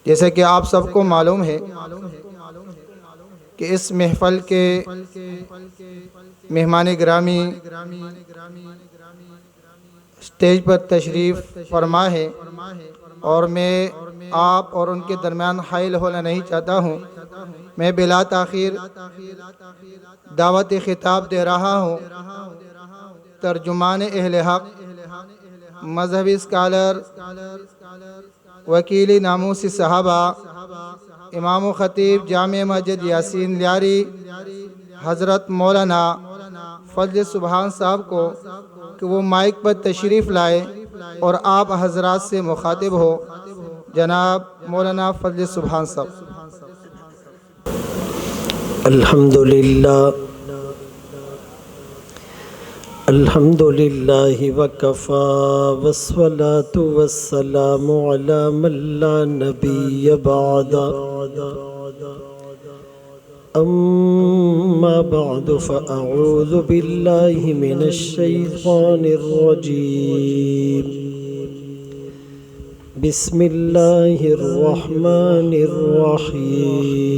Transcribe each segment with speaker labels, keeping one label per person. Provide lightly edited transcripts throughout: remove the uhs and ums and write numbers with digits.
Speaker 1: جیسے کہ آپ سب کو معلوم ہے کہ اس محفل کے مہمان گرامی اسٹیج پر تشریف فرما ہے، اور میں آپ اور ان کے درمیان حائل ہونا نہیں چاہتا ہوں۔ میں بلا تاخیر دعوت خطاب دے رہا ہوں ترجمان اہل حق، مذہبی اسکالر، وکیل ناموسی صحابہ، امام و خطیب جامع مسجد یاسین لیاری حضرت مولانا فضل سبحان صاحب کو کہ وہ مائک پر تشریف لائے اور آپ حضرات سے مخاطب ہو۔ جناب مولانا فضل سبحان صاحب۔
Speaker 2: الحمدللہ وکفا والصلاة والسلام علی من لا نبی بعد، اما بعد فاعوذ باللہ من الشیطان الرجیم، بسم اللہ الرحمن الرحیم۔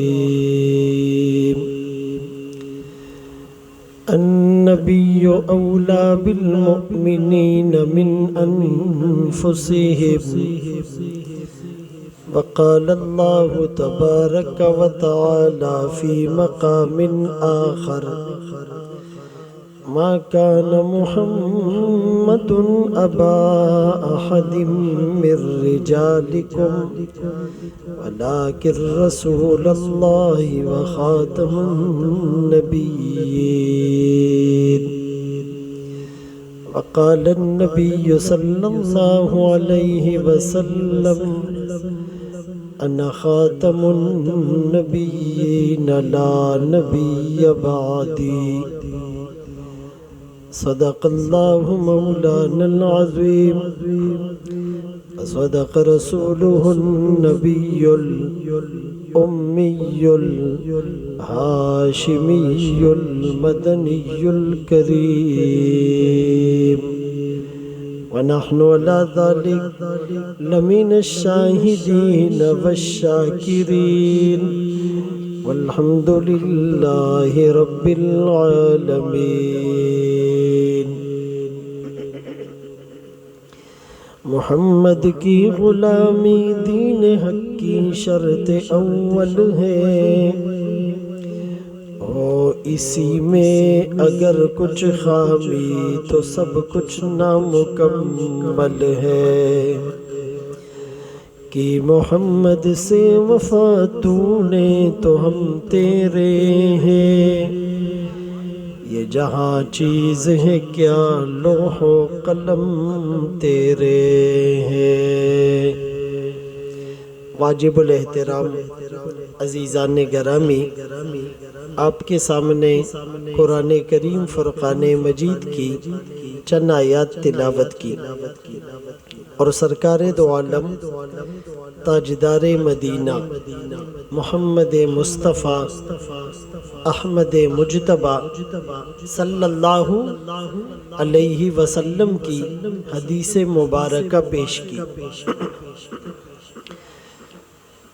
Speaker 2: النبی اولی بالمؤمنین من انفسهم، وقال اللہ تبارک وتعالی فی مقام آخر، ما كان محمد أبا أحد من رجالكم ولكن رسول الله وخاتم النبيين، وقال النبي صلى الله عليه وسلم أنا خاتم النبيين لا نبي بعدي، صدق اللہ مولانا العظیم، صدق رسوله النبی الأمی الہاشمی المدنی الکریم، ونحن على ذلك لمن الشاہدین والشاکرین، والحمد للہ رب العالمین۔ محمد کی غلامی دین حق کی شرط اول ہے، اور اسی میں اگر کچھ خامی تو سب کچھ نامکمل ہے، کہ محمد سے وفا تو نے تو ہم تیرے ہیں، یہ جہاں چیز ہے کیا لوح و قلم تیرے ہیں۔ واجب الاحترام عزیزان گرامی، آپ کے سامنے قرآن کریم فرقان مجید کی چند آیات تلاوت کی، اور سرکار دو عالم تاجدار مدینہ محمد مصطفیٰ احمد مجتبیٰ صلی اللہ علیہ وسلم کی حدیث مبارکہ پیش کی۔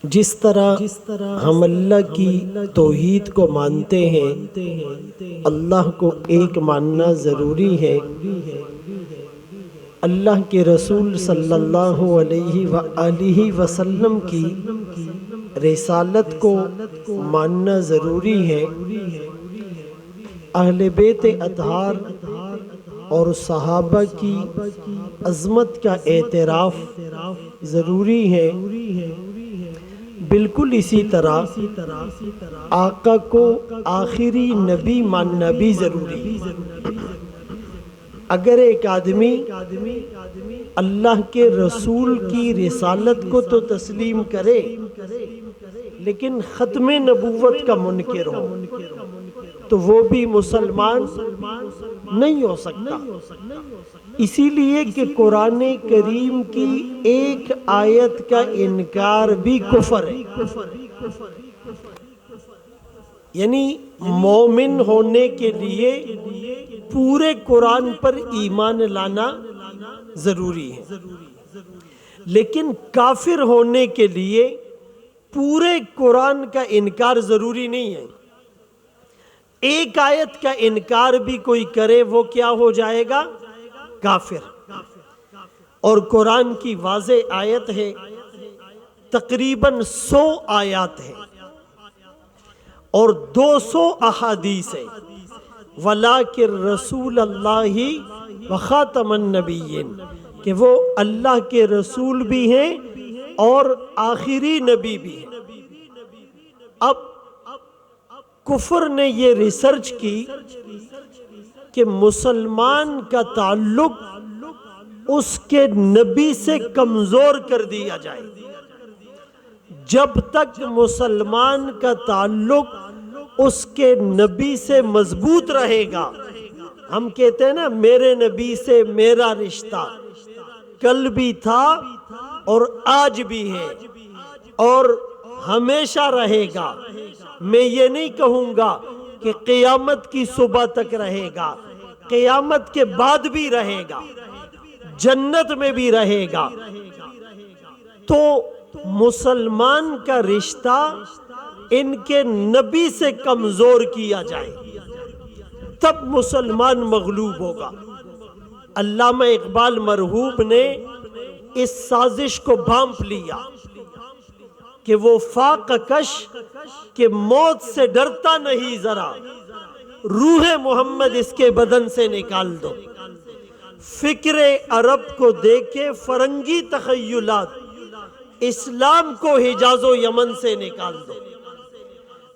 Speaker 2: جس طرح ہم اللہ کی توحید کو مانتے ہیں، اللہ کو ایک ماننا ضروری ہے، اللہ کے رسول صلی اللہ علیہ وآلہ وسلم کی رسالت کو ماننا ضروری ہے، اہل بیت اطہار اور صحابہ کی عظمت کا اعتراف ضروری ہے۔ بالکل اسی طرح آقا کو آخری نبی ماننا بھی ضروری ہے۔ اگر ایک آدمی اللہ کے رسول کی رسالت کو تو تسلیم کرے لیکن ختم نبوت کا منکر ہو تو وہ بھی مسلمان نہیں ہو سکتا، اسی لیے کہ قرآن کریم کی ایک آیت کا انکار بھی کفر ہے۔ یعنی مومن ہونے کے لیے پورے قرآن پر ایمان لانا ضروری ہے، لیکن کافر ہونے کے لیے پورے قرآن کا انکار ضروری نہیں ہے، ایک آیت کا انکار بھی کوئی کرے وہ کیا ہو جائے گا؟ کافر۔ اور قرآن کی واضح آیت ہے، تقریباً 100 آیات ہیں اور 200 احادیث ہیں، وَلَٰكِن رَسُولَ اللَّهِ وَخَاتَمَ النَّبِيِّينَ، کہ وہ اللہ کے رسول بھی ہیں اور آخری نبی بھی ہیں۔ اب کفر نے یہ ریسرچ کی کہ مسلمان کا تعلق اس کے نبی سے کمزور کر دیا جائے۔ جب تک مسلمان کا تعلق اس کے نبی سے مضبوط رہے گا، ہم کہتے ہیں نا میرے نبی سے میرا رشتہ کل بھی تھا اور آج بھی ہے اور ہمیشہ رہے گا، میں یہ نہیں کہوں گا کہ قیامت کی صبح تک رہے گا، قیامت کے بعد بھی رہے گا، جنت میں بھی رہے گا۔ تو مسلمان کا رشتہ ان کے نبی سے کمزور کیا جائے، تب مسلمان مغلوب ہوگا۔ علامہ اقبال مرحوم نے اس سازش کو بھانپ لیا کہ وہ فاقہ کش کہ موت سے ڈرتا نہیں ذرا، روح محمد اس کے بدن سے نکال دو، فکر عرب کو دیکھے فرنگی تخیلات، اسلام کو حجاز و یمن سے نکال دو۔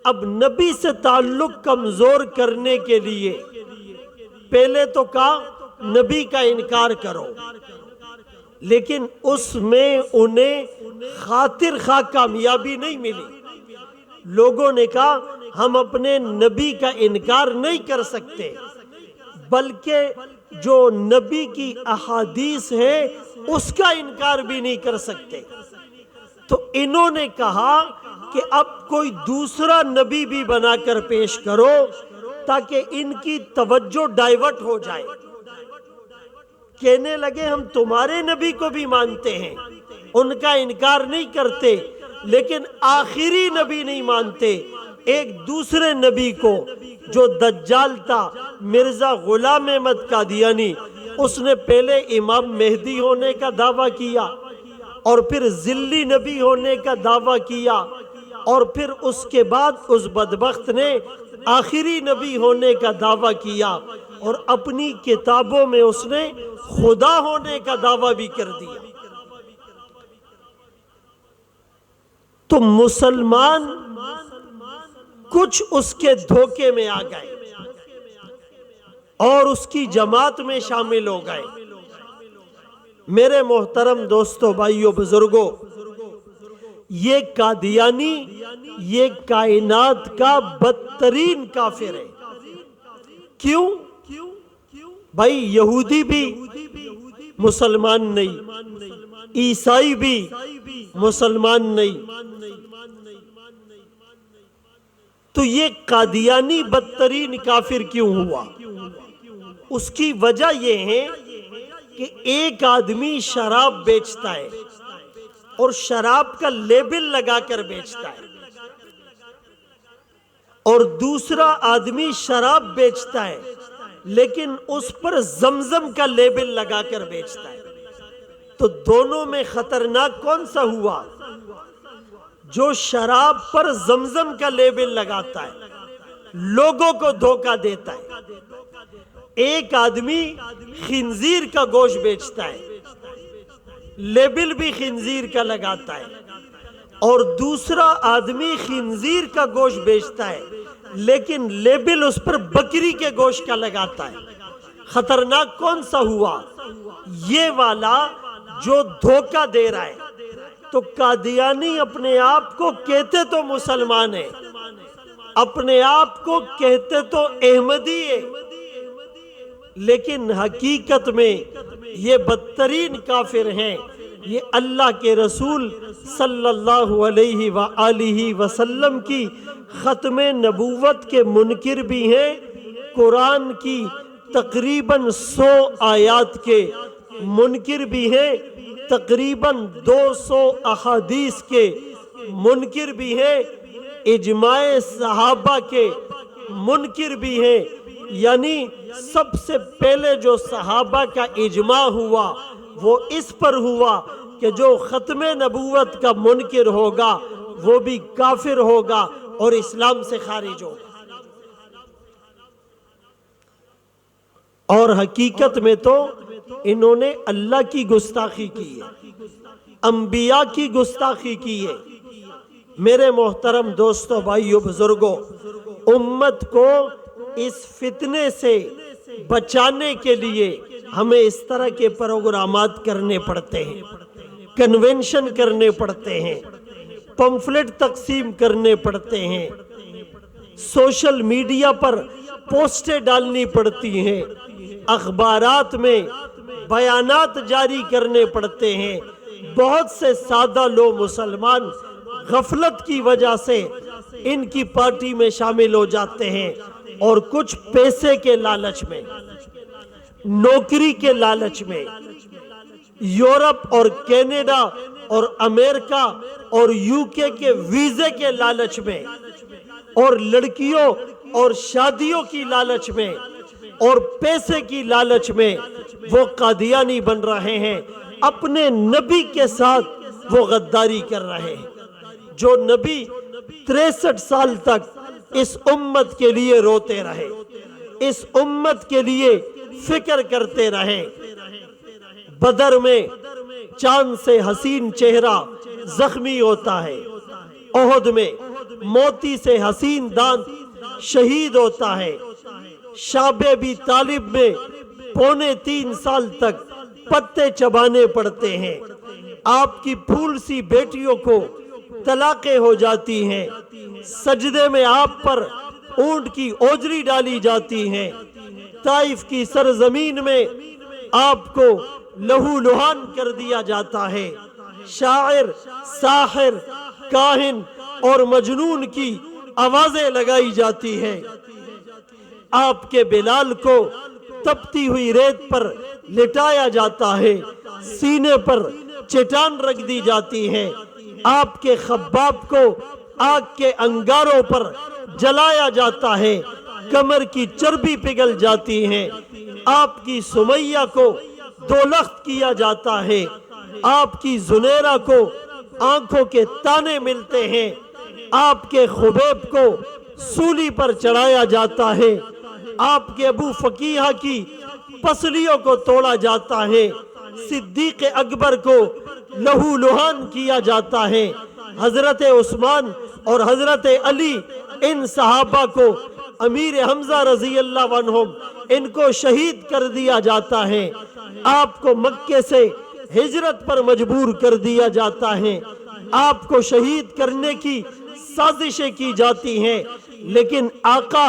Speaker 2: اب نبی سے تعلق کمزور کرنے کے لیے پہلے تو کہا نبی کا انکار کرو، لیکن اس میں انہیں خاطر خواہ کامیابی نہیں ملی۔ لوگوں نے کہا ہم اپنے نبی کا انکار نہیں کر سکتے، بلکہ جو نبی کی احادیث ہے اس کا انکار بھی نہیں کر سکتے۔ تو انہوں نے کہا کہ اب کوئی دوسرا نبی بھی بنا کر پیش کرو تاکہ ان کی توجہ ڈائیورٹ ہو جائے۔ کہنے لگے ہم تمہارے نبی کو بھی مانتے ہیں، ان کا انکار نہیں کرتے، لیکن آخری نبی نہیں مانتے۔ ایک دوسرے نبی کو جو دجال تھا، مرزا غلام احمد قادیانی، اس نے پہلے امام مہدی ہونے کا دعویٰ کیا اور پھر ذلی نبی ہونے کا دعویٰ کیا، اور پھر اس کے بعد اس بدبخت نے آخری نبی ہونے کا دعویٰ کیا، اور اپنی کتابوں میں اس نے خدا ہونے کا دعویٰ بھی کر دیا۔ تو مسلمان کچھ اس کے دھوکے میں آ گئے اور اس کی جماعت میں شامل ہو گئے۔ میرے محترم دوستو، بھائیو، بزرگوں، یہ قادیانی یہ کائنات کا بدترین کافر ہے۔ کیوں؟ بھائی یہودی بھی مسلمان نہیں، عیسائی بھی مسلمان نہیں، تو یہ قادیانی بدترین کافر کیوں ہوا؟ اس کی وجہ یہ ہے کہ ایک آدمی شراب بیچتا ہے اور شراب کا لیبل لگا کر بیچتا ہے، اور دوسرا آدمی شراب بیچتا ہے لیکن اس پر زمزم کا لیبل لگا کر بیچتا ہے۔ تو دونوں میں خطرناک کون سا ہوا؟ جو شراب پر زمزم کا لیبل لگاتا ہے، لوگوں کو دھوکہ دیتا ہے۔ ایک آدمی خنزیر کا گوشت بیچتا ہے، لیبل بھی خنزیر کا لگاتا ہے، اور دوسرا آدمی خنزیر کا گوشت بیچتا ہے لیکن لیبل اس پر بکری کے گوشت کا لگاتا ہے۔ خطرناک کون سا ہوا؟ یہ والا جو دھوکہ دے رہا ہے۔ تو قادیانی اپنے آپ کو کہتے تو مسلمان ہیں، اپنے آپ کو کہتے تو احمدی ہے، لیکن حقیقت میں یہ بدترین کافر ہیں۔ یہ اللہ کے رسول صلی اللہ علیہ وآلہ وسلم کی ختم نبوت کے منکر بھی ہیں، قرآن کی تقریباً 100 آیات کے منکر بھی ہیں، تقریباً 200 احادیث کے منکر بھی ہیں، اجماع صحابہ کے منکر بھی ہیں، یعنی سب سے پہلے جو صحابہ کا اجماع ہوا وہ اس پر ہوا کہ جو ختم نبوت کا منکر ہوگا وہ بھی کافر ہوگا اور اسلام سے خارج ہوگا۔ اور حقیقت میں تو انہوں نے اللہ کی گستاخی کی ہے، انبیاء کی گستاخی کی ہے۔ میرے محترم دوستو، بھائیو، بزرگوں، امت کو اس فتنے سے بچانے کے لیے ہمیں اس طرح کے پروگرامات کرنے پڑتے ہیں، کنونشن کرنے پڑتے ہیں، پمفلٹ تقسیم کرنے پڑتے ہیں، سوشل میڈیا پر پوسٹیں ڈالنی پڑتی ہیں، اخبارات میں بیانات جاری کرنے پڑتے ہیں۔ بہت سے سادہ لوگ مسلمان غفلت کی وجہ سے ان کی پارٹی میں شامل ہو جاتے ہیں اور کچھ پیسے کے لالچ میں، نوکری کے لالچ میں، یورپ اور کینیڈا اور امریکہ اور UK کے ویزے کے لالچ میں اور لڑکیوں اور شادیوں کی لالچ میں اور پیسے کی لالچ میں وہ قادیانی بن رہے ہیں، اپنے نبی کے ساتھ وہ غداری کر رہے ہیں۔ جو نبی 63 سال تک اس امت کے لیے روتے رہے، اس امت کے لیے فکر کرتے رہے، بدر میں چاند سے حسین چہرہ زخمی ہوتا ہے، احد میں موتی سے حسین دانت شہید ہوتا ہے، شاب ابی طالب میں 3.25 سال تک پتے چبانے پڑتے ہیں، آپ کی پھول سی بیٹیوں کو طلاقیں ہو جاتی ہیں، سجدے میں آپ پر اونٹ کی اوجری ڈالی جاتی ہیں، طائف کی سرزمین میں آپ کو لہو لہان کر دیا جاتا ہے، شاعر، ساحر، کاہن اور مجنون کی آوازیں لگائی جاتی ہیں، آپ کے بلال کو تپتی ہوئی ریت پر لٹایا جاتا ہے، سینے پر چٹان رکھ دی جاتی ہے، آپ کے خباب کو آگ کے انگاروں پر جلایا جاتا ہے، کمر کی چربی پگھل جاتی ہے، آپ کی سمیہ کو دولخت کیا جاتا ہے، آپ کی زنیرہ کو آنکھوں کے تانے ملتے ہیں، آپ کے خبیب کو سولی پر چڑھایا جاتا ہے، آپ کے ابو فقیہ کی پسلیوں کو توڑا جاتا ہے، صدیق اکبر کو لہو لہان کیا جاتا ہے، حضرت عثمان اور حضرت علی ان صحابہ کو، امیر حمزہ رضی اللہ عنہم، ان کو شہید کر دیا جاتا ہے، آپ کو مکے سے ہجرت پر مجبور کر دیا جاتا ہے، آپ کو شہید کرنے کی سازشیں کی جاتی ہیں، لیکن آقا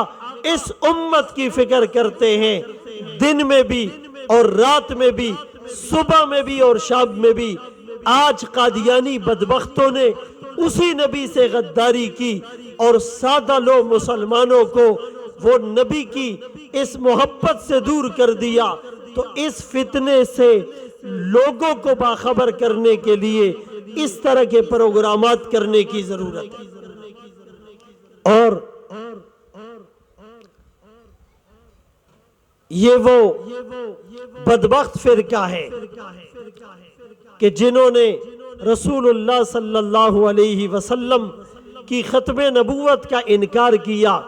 Speaker 2: اس امت کی فکر کرتے ہیں، دن میں بھی اور رات میں بھی، صبح میں بھی اور شام میں بھی۔ آج قادیانی بدبختوں نے اسی نبی سے غداری کی اور سادہ لوگ مسلمانوں کو وہ نبی کی اس محبت سے دور کر دیا، تو اس فتنے سے لوگوں کو باخبر کرنے کے لیے اس طرح کے پروگرامات کرنے کی ضرورت ہے۔ اور یہ وہ بدبخت فرقہ ہے کہ جنہوں نے رسول اللہ صلی اللہ علیہ وسلم کی ختم نبوت کا انکار کیا،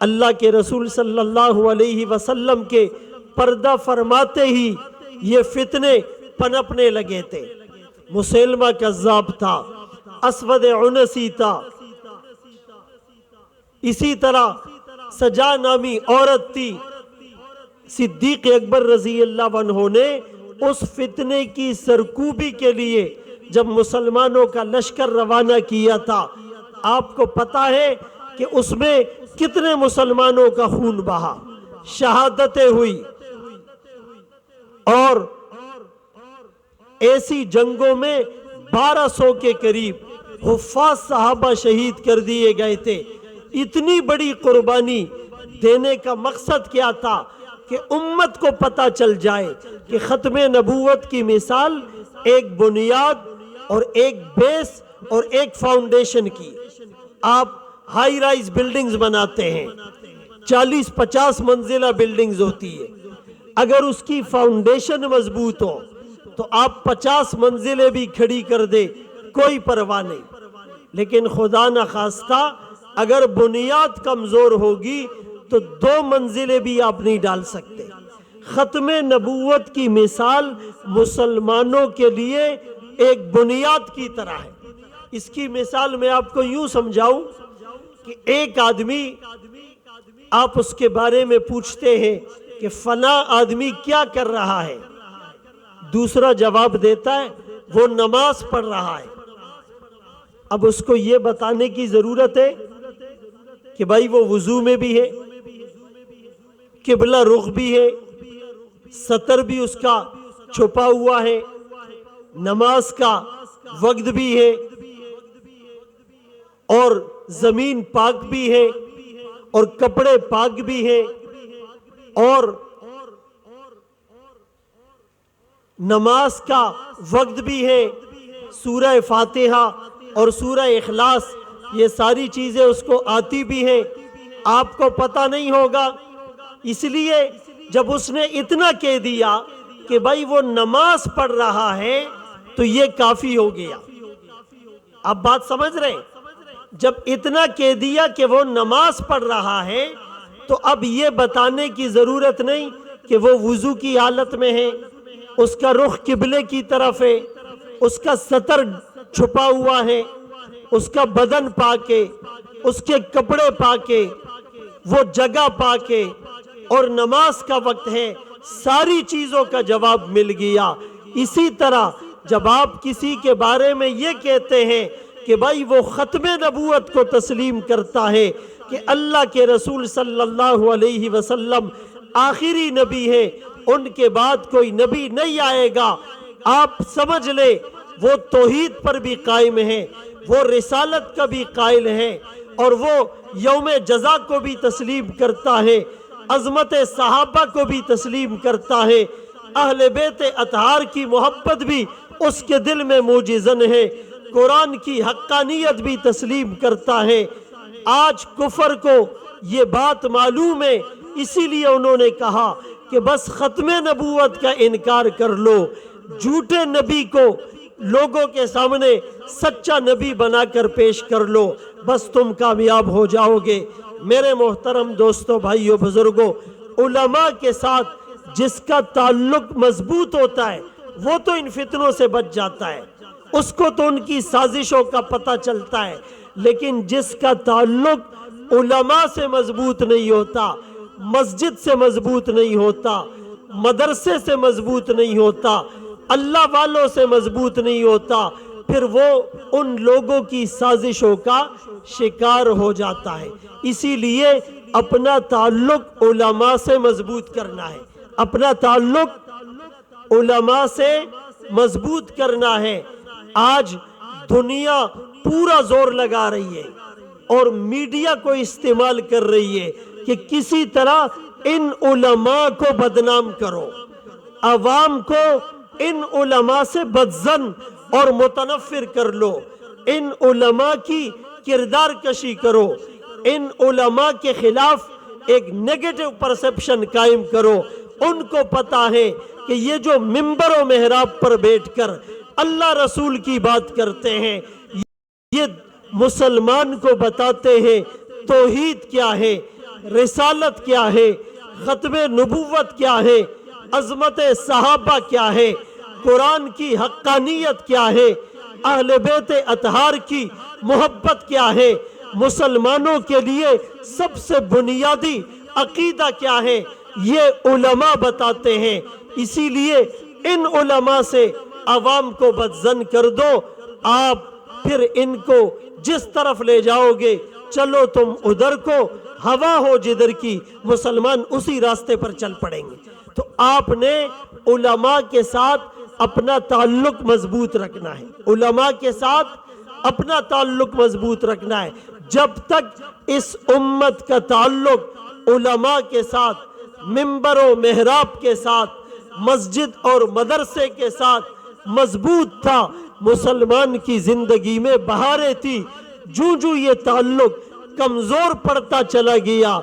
Speaker 2: اللہ کے رسول صلی اللہ علیہ وسلم کے پردہ فرماتے ہی یہ فتنے پنپنے لگے تھے۔ مسیلمہ کذاب تھا، اسود عنسی تھا، اسی طرح سجا نامی عورت تھی۔ صدیق اکبر رضی اللہ عنہ نے اس فتنے کی سرکوبی کے لیے جب مسلمانوں کا لشکر روانہ کیا تھا، آپ کو پتا ہے کہ اس میں کتنے مسلمانوں کا خون بہا، شہادتیں ہوئی، اور ایسی جنگوں میں 1200 کے قریب حفاظ صحابہ شہید کر دیے گئے تھے۔ اتنی بڑی قربانی دینے کا مقصد کیا تھا کہ امت کو پتہ چل جائے کہ ختم نبوت کی مثال ایک بنیاد اور ایک بیس اور ایک فاؤنڈیشن کی. آپ ہائی رائز بلڈنگز بناتے ہیں, 40-50 منزلہ بلڈنگز ہوتی ہے. اگر اس کی فاؤنڈیشن مضبوط ہو تو آپ 50 منزلیں بھی کھڑی کر دے, کوئی پرواہ نہیں. لیکن خدا نخواستہ اگر بنیاد کمزور ہوگی تو 2 منزلیں بھی آپ نہیں ڈال سکتے. ختم نبوت کی مثال مسلمانوں کے لیے ایک بنیاد کی طرح ہے. اس کی مثال میں آپ کو یوں سمجھاؤں کہ ایک آدمی, آپ اس کے بارے میں پوچھتے ہیں کہ فلاں آدمی کیا کر رہا ہے, دوسرا جواب دیتا ہے وہ نماز پڑھ رہا ہے. اب اس کو یہ بتانے کی ضرورت ہے کہ بھائی وہ وضو میں بھی ہے, قبلہ رخ بھی ہے, سطر بھی اس کا چھپا ہوا ہے, نماز کا وقت بھی ہے, اور زمین پاک بھی ہے, اور کپڑے پاک بھی ہیں, اور نماز کا وقت بھی ہے, سورہ فاتحہ اور سورہ اخلاص یہ ساری چیزیں اس کو آتی بھی ہیں. آپ کو پتہ نہیں ہوگا, اس لیے جب اس نے اتنا کہہ دیا کہ بھائی وہ نماز پڑھ رہا ہے تو یہ کافی ہو گیا. آپ بات سمجھ رہے ہیں؟ جب اتنا کہہ دیا کہ وہ نماز پڑھ رہا ہے تو اب یہ بتانے کی ضرورت نہیں کہ وہ وضو کی حالت میں ہے, اس کا رخ قبلے کی طرف ہے, اس کا سطر چھپا ہوا ہے, اس کا بدن پاک ہے, اس کے کپڑے پاک ہے, وہ جگہ پاک ہے, اور نماز کا وقت ہے. ساری چیزوں کا جواب مل گیا. اسی طرح جب آپ کسی کے بارے میں یہ کہتے ہیں کہ بھائی وہ ختم نبوت کو تسلیم کرتا ہے کہ اللہ کے رسول صلی اللہ علیہ وسلم آخری نبی ہے, ان کے بعد کوئی نبی نہیں آئے گا, آپ سمجھ لیں وہ توحید پر بھی قائم ہے, وہ رسالت کا بھی قائل ہے, اور وہ یوم جزا کو بھی تسلیم کرتا ہے, عظمت صحابہ کو بھی تسلیم کرتا ہے, اہل بیت اطہار کی محبت بھی اس کے دل میں موجزن ہے, قرآن کی حقانیت بھی تسلیم کرتا ہے. آج کفر کو یہ بات معلوم ہے, اسی لیے انہوں نے کہا کہ بس ختم نبوت کا انکار کر لو, جھوٹے نبی کو لوگوں کے سامنے سچا نبی بنا کر پیش کر لو, بس تم کامیاب ہو جاؤ گے. میرے محترم دوستوں, بھائیوں, بزرگوں, علماء کے ساتھ جس کا تعلق مضبوط ہوتا ہے وہ تو ان فتنوں سے بچ جاتا ہے, اس کو تو ان کی سازشوں کا پتہ چلتا ہے. لیکن جس کا تعلق علماء سے مضبوط نہیں ہوتا, مسجد سے مضبوط نہیں ہوتا, مدرسے سے مضبوط نہیں ہوتا, اللہ والوں سے مضبوط نہیں ہوتا, پھر وہ ان لوگوں کی سازشوں کا شکار ہو جاتا ہے. اسی لیے اپنا تعلق علماء سے مضبوط کرنا ہے, اپنا تعلق علماء سے مضبوط کرنا ہے. آج دنیا پورا زور لگا رہی ہے اور میڈیا کو استعمال کر رہی ہے کہ کسی طرح ان علماء کو بدنام کرو, عوام کو ان علماء سے بدظن اور متنفر کر لو, ان علماء کی کردار کشی کرو, ان علماء کے خلاف ایک نیگیٹو پرسپشن قائم کرو. ان کو پتا ہے کہ یہ جو منبر و محراب پر بیٹھ کر اللہ رسول کی بات کرتے ہیں, یہ مسلمان کو بتاتے ہیں توحید کیا ہے, رسالت کیا ہے, ختم نبوت کیا ہے, عظمت صحابہ کیا ہے, قرآن کی حقانیت کیا ہے, اہل بیت اطہار کی محبت کیا ہے, مسلمانوں کے لیے سب سے بنیادی عقیدہ کیا ہے, یہ علماء بتاتے ہیں. اسی لیے ان علماء سے عوام کو بدظن کر دو, آپ پھر ان کو جس طرف لے جاؤ گے چلو تم ادھر کو, ہوا ہو جدھر کی مسلمان اسی راستے پر چل پڑیں گے. تو آپ نے علماء کے ساتھ اپنا تعلق مضبوط رکھنا ہے, علماء کے ساتھ اپنا تعلق مضبوط رکھنا ہے. جب تک اس امت کا تعلق علماء کے ساتھ, منبر و محراب کے ساتھ, مسجد اور مدرسے کے ساتھ مضبوط تھا, مسلمان کی زندگی میں بہاریں تھی، جو یہ تعلق کمزور پڑتا چلا گیا،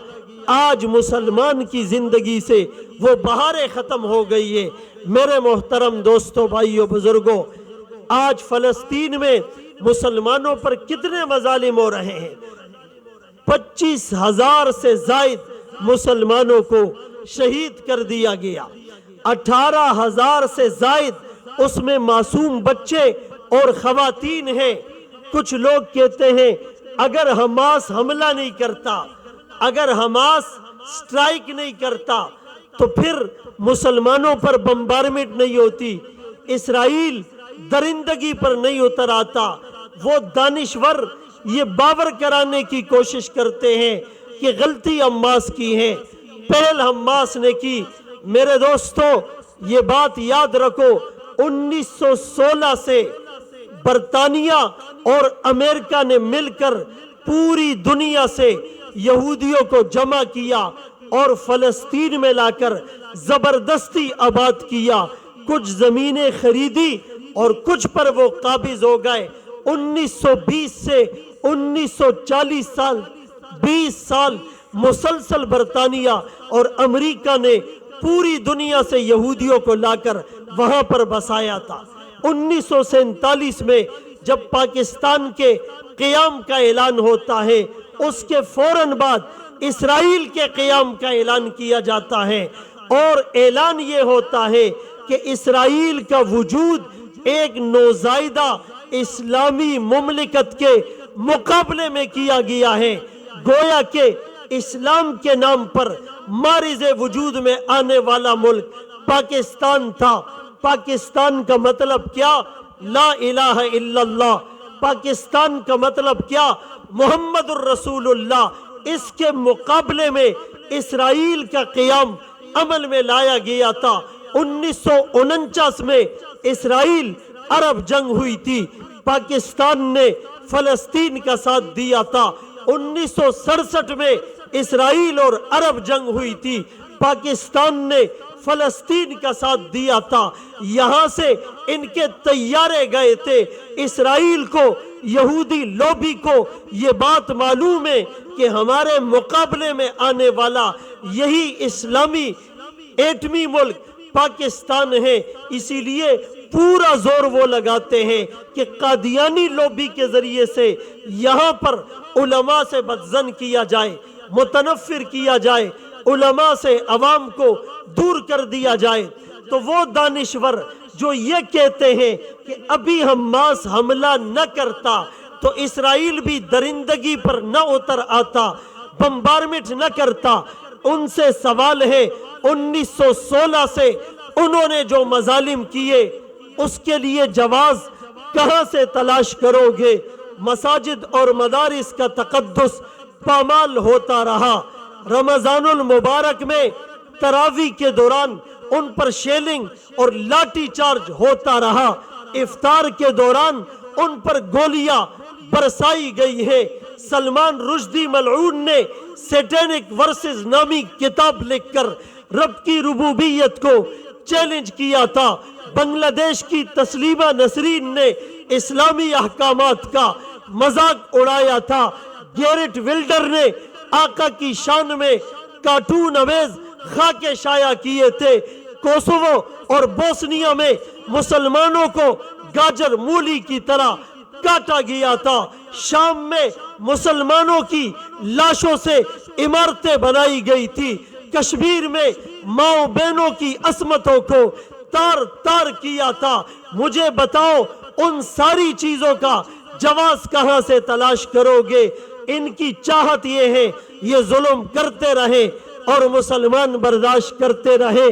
Speaker 2: آج مسلمان کی زندگی سے وہ بہاریں ختم ہو گئی ہے۔ میرے محترم دوستو، بھائیو، بزرگوں، آج فلسطین میں مسلمانوں پر کتنے مظالم ہو رہے ہیں؟ 25,000 سے زائد مسلمانوں کو شہید کر دیا گیا، 18,000 سے زائد اس میں معصوم بچے اور خواتین ہیں۔ کچھ لوگ کہتے ہیں اگر حماس حملہ نہیں کرتا، اگر حماس سٹرائک نہیں کرتا تو پھر مسلمانوں پر بمبارمنٹ نہیں ہوتی، اسرائیل درندگی پر نہیں اتر آتا۔ وہ دانشور یہ باور کرانے کی کوشش کرتے ہیں کہ غلطی حماس کی ہے، پہل حماس نے کی۔ میرے دوستو، یہ بات یاد رکھو، 1916 سے برطانیہ اور امریکہ نے مل کر پوری دنیا سے یہودیوں کو جمع کیا اور فلسطین میں لا کر زبردستی آباد کیا، کچھ زمینیں خریدی اور کچھ پر وہ قابض ہو گئے۔ 1920 سے 1940 سال، 20 سال مسلسل برطانیہ اور امریکہ نے پوری دنیا سے یہودیوں کو لا کر وہاں پر بسایا تھا۔ 1947 میں جب پاکستان کے قیام کا اعلان ہوتا ہے، اس کے فوراً بعد اسرائیل کے قیام کا اعلان کیا جاتا ہے، اور اعلان یہ ہوتا ہے کہ اسرائیل کا وجود ایک نوزائیدہ اسلامی مملکت کے مقابلے میں کیا گیا ہے، گویا کہ اسلام کے نام پر مارز وجود میں آنے والا ملک پاکستان تھا۔ پاکستان کا مطلب کیا؟ لا الہ الا اللہ۔ پاکستان کا مطلب کیا؟ محمد الرسول اللہ۔ اس کے مقابلے میں اسرائیل کا قیام عمل میں لایا گیا تھا۔ 1949 میں اسرائیل عرب جنگ ہوئی تھی، پاکستان نے فلسطین کا ساتھ دیا تھا۔ 1967 میں اسرائیل اور عرب جنگ ہوئی تھی، پاکستان نے فلسطین کا ساتھ دیا تھا۔ یہاں سے ان کے طیارے گئے تھے۔ اسرائیل کو، یہودی لوبی کو یہ بات معلوم ہے کہ ہمارے مقابلے میں آنے والا یہی اسلامی ایٹمی ملک پاکستان ہے، اسی لیے پورا زور وہ لگاتے ہیں کہ قادیانی لوبی کے ذریعے سے یہاں پر علماء سے بدظن کیا جائے، متنفر کیا جائے، علماء سے عوام کو دور کر دیا جائے۔ تو وہ دانشور جو یہ کہتے ہیں کہ ابھی حماس حملہ نہ کرتا تو اسرائیل بھی درندگی پر نہ اتر آتا، بمبارمنٹ نہ کرتا، ان سے سوال ہے 1916 سے انہوں نے جو مظالم کیے اس کے لیے جواز کہاں سے تلاش کرو گے؟ مساجد اور مدارس کا تقدس پامال ہوتا رہا۔ رمضان المبارک میں تراویح کے دوران ان پر شیلنگ اور لاٹھی چارج ہوتا رہا، افطار کے دوران ان پر گولیاں برسائی گئی ہے۔ سلمان رشدی ملعون نے سیٹینک ورسز نامی کتاب لکھ کر رب کی ربوبیت کو چیلنج کیا تھا۔ بنگلہ دیش کی تسلیمہ نسرین نے اسلامی احکامات کا مذاق اڑایا تھا۔ گیرٹ ولڈر نے آقا کی شان میں کارٹون امیز خاکے شائع کیے تھے۔ کوسوو اور بوسنیا میں مسلمانوں کو گاجر مولی کی طرح کاٹا گیا تھا۔ شام میں مسلمانوں کی لاشوں سے عمارتیں بنائی گئی تھی۔ کشمیر میں ماؤں بہنوں کی عصمتوں کو تار تار کیا تھا۔ مجھے بتاؤ ان ساری چیزوں کا جواز کہاں سے تلاش کرو گے؟ ان کی چاہت یہ ہے یہ ظلم کرتے رہے اور مسلمان برداشت کرتے رہے۔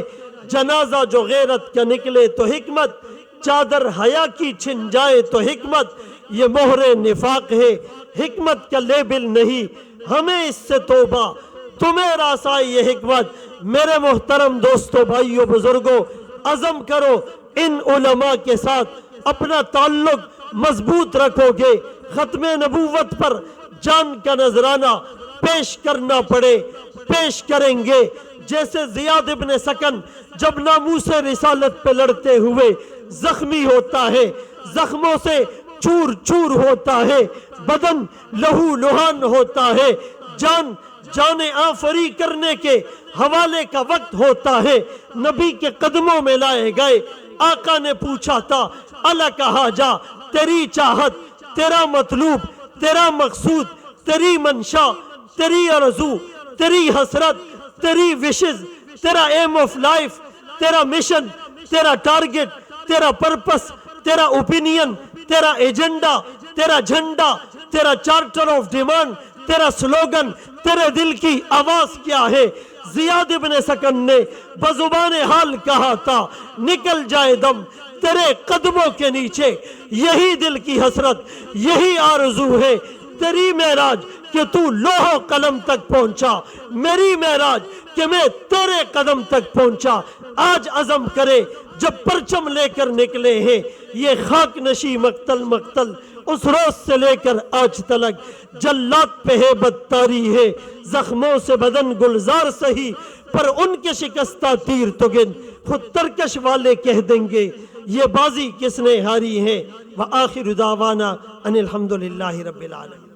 Speaker 2: جنازہ جو غیرت کا نکلے تو حکمت، چادر حیا کی چھن جائے تو حکمت، یہ مہر نفاق ہے، حکمت کا لیبل نہیں، ہمیں اس سے توبہ، تمہیں راسائے یہ حکمت۔ میرے محترم دوستو، بھائیو، بزرگوں، عزم کرو ان علماء کے ساتھ اپنا تعلق مضبوط رکھو گے، ختم نبوت پر جان کا نذرانہ پیش کرنا پڑے پیش کریں گے۔ جیسے زیاد ابن سکن جب ناموس رسالت پہ لڑتے ہوئے زخمی ہوتا ہے، زخموں سے چور چور ہوتا ہے، بدن لہو لہان ہوتا ہے، جان آفری کرنے کے حوالے کا وقت ہوتا ہے۔ نبی کے قدموں میں لائے گئے، آقا نے پوچھا تھا اللہ کہا جا، تیری چاہت، تیرا مطلوب، تیرا مقصود، تیری منشا، تیری آرزو، تیری حسرت، تیری وشز، تیرا ایم آف لائف، تیرا مشن، تیرا ٹارگٹ، تیرا پرپس، تیرا اوپینین، تیرا ایجنڈا، تیرا جھنڈا، تیرا چارٹر آف ڈیمانڈ، تیرا سلوگن، تیرے دل کی آواز کیا ہے؟ زیاد ابن سکن نے بزبان حال کہا تھا نکل جائے دم تیرے قدموں کے نیچے، یہی دل کی حسرت، یہی آرزو ہے۔ تیری معراج کہ تو لوح و قلم تک پہنچا، میری معراج کہ میں تیرے قدم تک پہنچا۔ آج عزم کرے جب پرچم لے کر نکلے ہیں، یہ خاک نشی مقتل اس روز سے لے کر آج تلک جلات پہ ہے بدتاری ہے، زخموں سے بدن گلزار سہی پر ان کے شکستہ تیر تو گن خود ترکش والے کہہ دیں گے یہ بازی کس نے ہاری ہے۔ وآخر دعوانا ان الحمدللہ رب العالمین۔